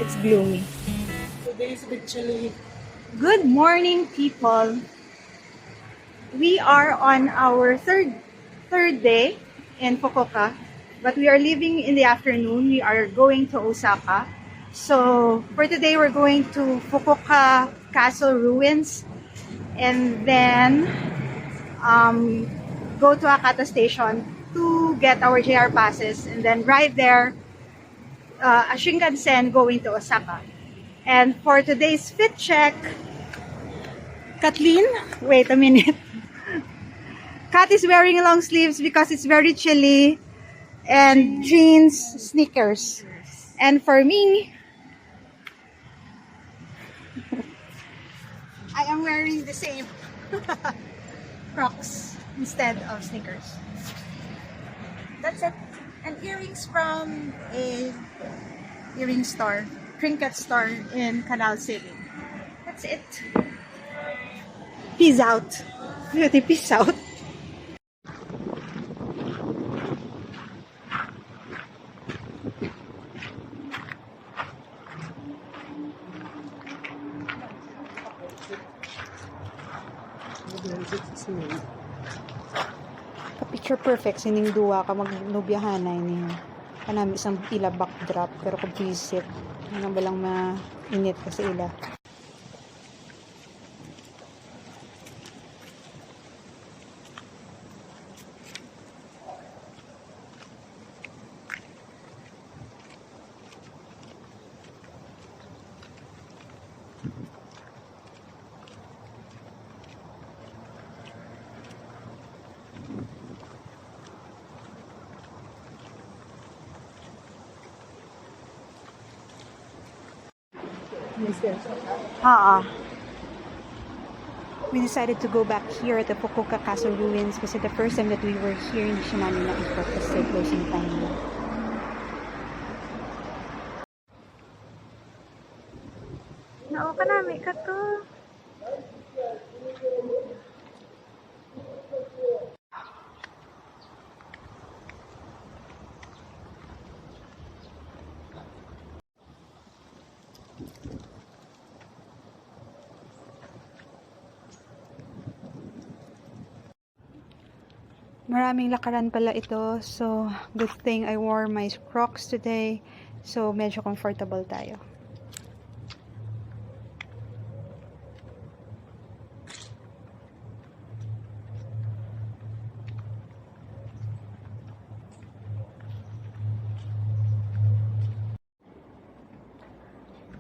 It's gloomy. Today is a bit chilly. Good morning, people. We are on our third day in Fukuoka, but we are leaving in the afternoon. We are going to Osaka. So for today, we're going to Fukuoka Castle ruins, and then go to Akata Station to get our JR passes, and then ride there a Shinkansen going to Osaka. And for today's fit check, Kathleen, wait a minute. Kat is wearing long sleeves because it's very chilly, and jeans, sneakers. And for me, I am wearing the same Crocs instead of sneakers. That's it. And earrings from a earring store, trinket store in Canal City. That's it. Peace out. Beauty, peace out. Picture perfect sining duwa ka magnubyahanay niyo. Kanami isang ila backdrop pero kung visit ano ba lang mainit kasi ila. We decided to go back here at the Fukuoka Castle ruins kasi the first time that we were here hindi siya namin na-ikot kasi closing time na. Nao ka na, may ka to. Maraming lakaran pala ito. So, good thing I wore my Crocs today. So, medyo comfortable tayo.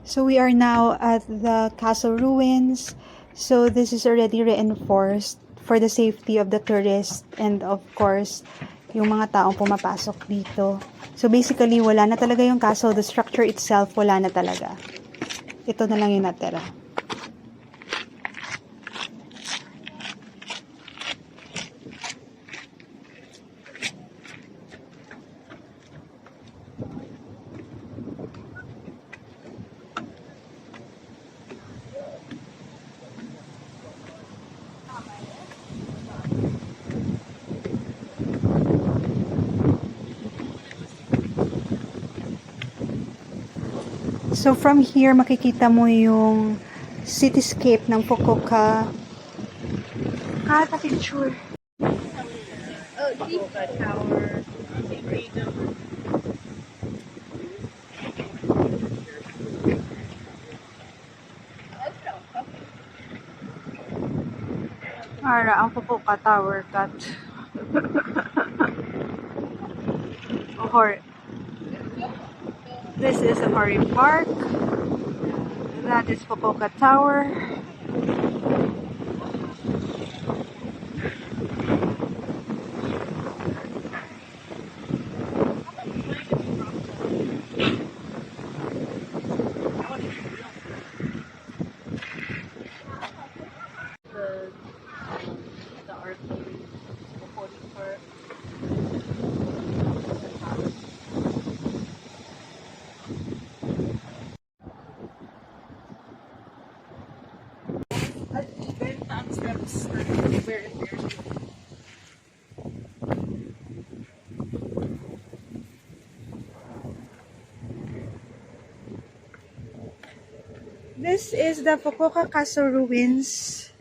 So, we are now at the castle ruins. So, this is already reinforced for the safety of the tourists and of course, yung mga taong pumapasok dito. So basically, wala na talaga yung castle. The structure itself, wala na talaga. Ito na lang yung natira. So from here, makikita mo yung cityscape ng Fukuoka. Kata picture. Oh, Fukuoka Tower. Para ang Fukuoka Tower cut. This is a Hori Park. That is Fukuoka Tower. The art before the park. this is the Fukuoka Castle ruins.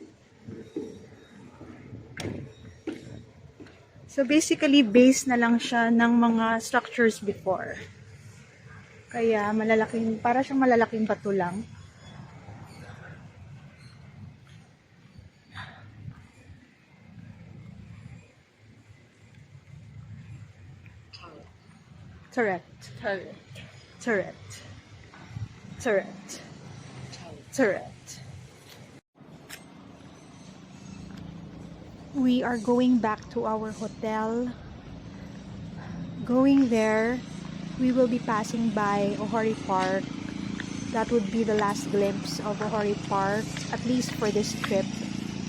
So basically, base na lang siya ng mga structures before. Kaya malalaking, para siyang malalaking bato lang. Turret. Turret. Turret. Turret. Turret. We are going back to our hotel. Going there, we will be passing by Ohori Park. That would be the last glimpse of Ohori Park, at least for this trip.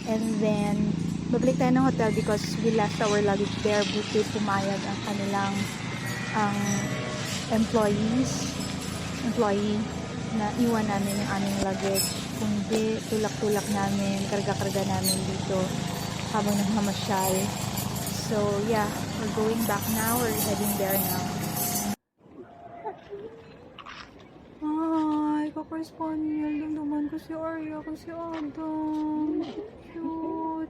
And then, babalik tayo ng hotel because we left our luggage there. Buti pumayag ang kanilang employee na iwan namin yung aming luggage. Kung di, tulak-tulak namin, karga-karga namin dito habang nagmamasyal. So yeah, we're going back now. We're heading there now. Ay, kaka-Espanyol lang naman ko si Arya, ko si Adam. Cute.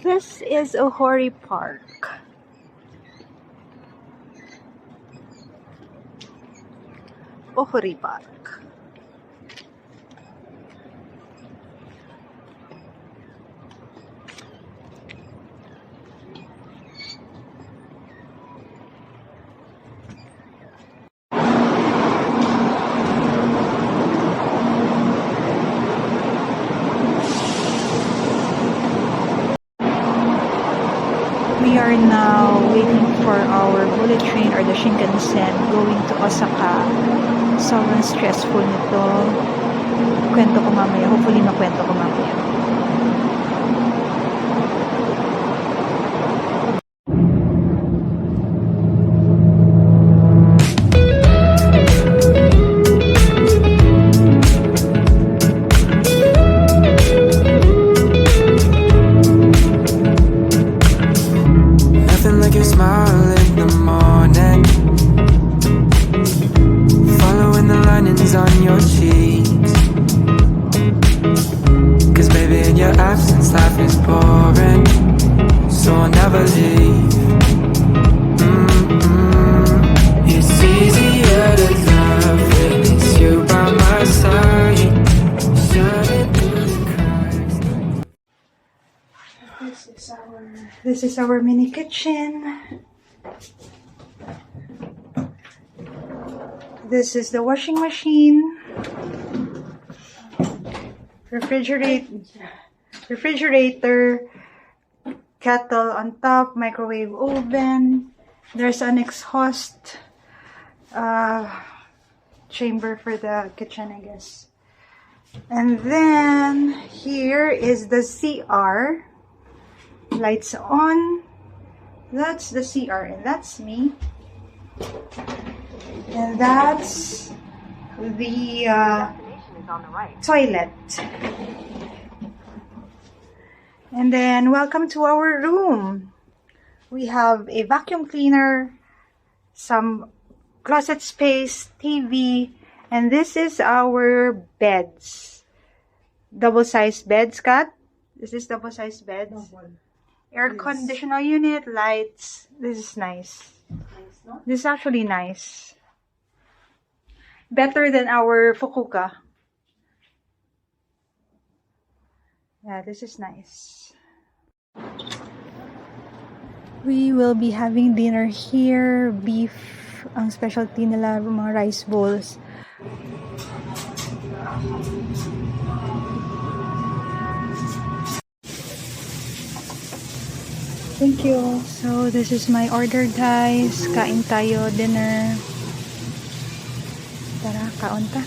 This is Ohori Park. Ohori Park. We are now waiting for our bullet train or the Shinkansen going to Osaka. Sobrang stressful nito. Kwento ko mamaya. Hopefully makwento ko mamaya. On your cheeks, 'cause baby in your absence life is boring, so I'll never leave. It's easier to love when it's you by my side, shining through the cracks. This is our mini kitchen. This is the washing machine, refrigerator, kettle on top, microwave oven. There's an exhaust chamber for the kitchen, I guess. And then here is the CR. Lights on. That's the CR, and that's me. And that's the toilet. And then, welcome to our room. We have a vacuum cleaner, some closet space, TV, and this is our beds. Double-sized beds, Kat? Is this double-sized beds? Air conditioner unit, lights. This is nice. This is actually nice. Better than our Fukuoka. Yeah, this is nice. We will be having dinner here. Beef, ang specialty nila, mga rice bowls. Thank you. So, this is my order, guys. Kain tayo, dinner. Tara, kaon ta.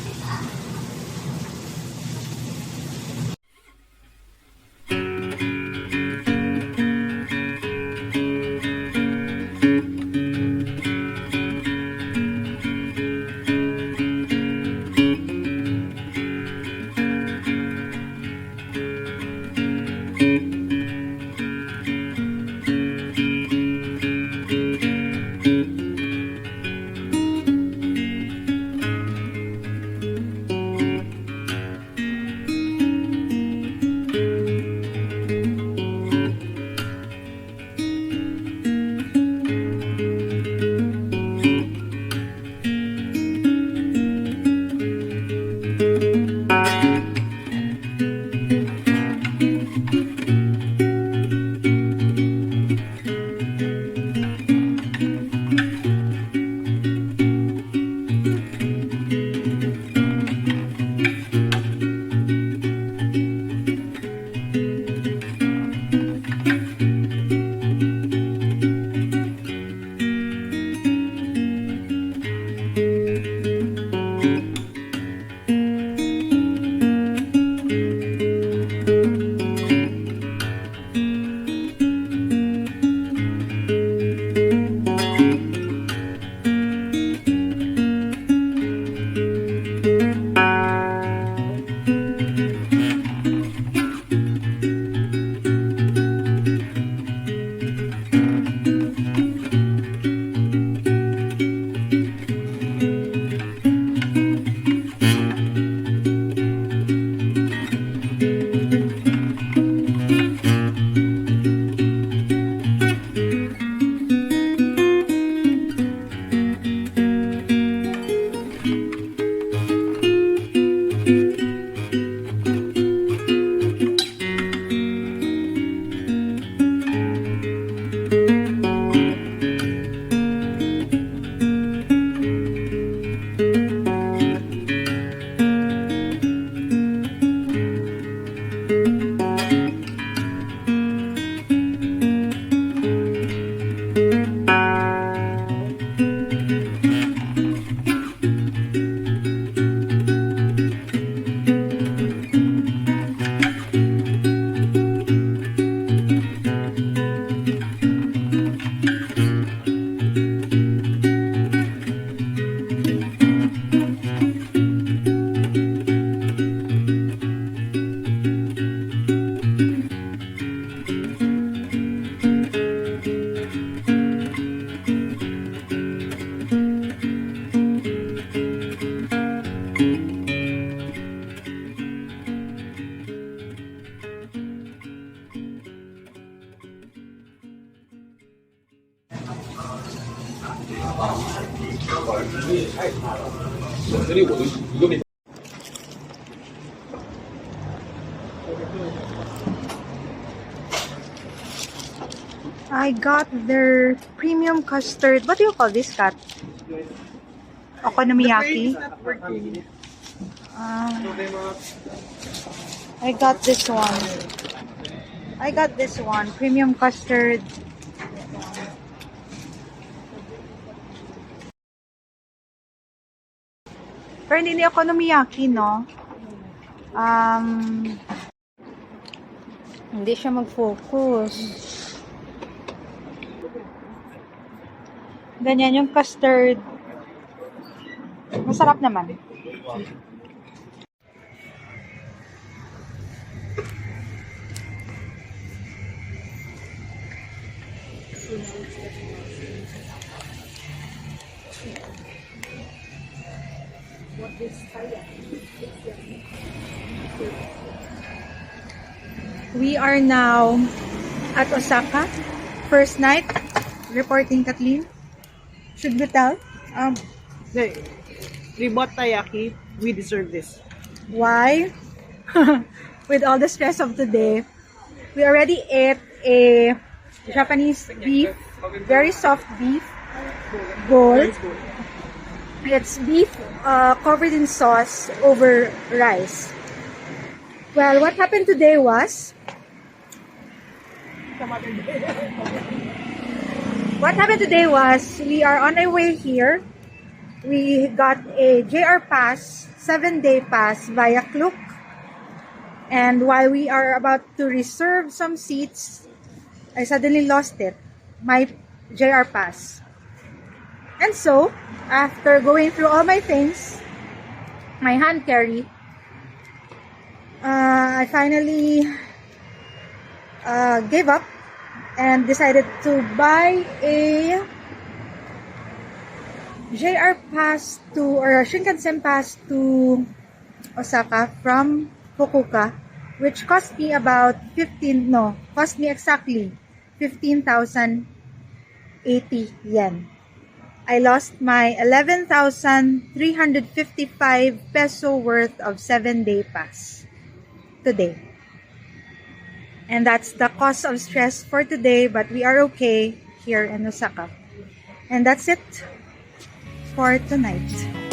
I got their premium custard. What do you call this, Kat? Okonomiyaki. I got this one. Premium custard. Pero hindi okonomiyaki, no? Hindi siya mag-focus. Ganyan yung custard. Masarap naman. We are now at Osaka. First night. Reporting, Kathleen. Should we tell? We bought taiyaki. We deserve this. Why? With all the stress of today, we already ate a Japanese beef, very soft beef bowl. It's beef covered in sauce over rice. Well, what happened today was we are on our way here. We got a JR pass, 7-day pass via Klook. And while we are about to reserve some seats, I suddenly lost it, my JR pass. And so, after going through all my things, my hand carry, I finally gave up and decided to buy a JR pass to, or a Shinkansen pass to Osaka from Fukuoka, which cost me about cost me exactly 15,080 yen. I lost my 11,355 peso worth of 7-day pass today. And that's the cause of stress for today, but we are okay here in Osaka. And that's it for tonight.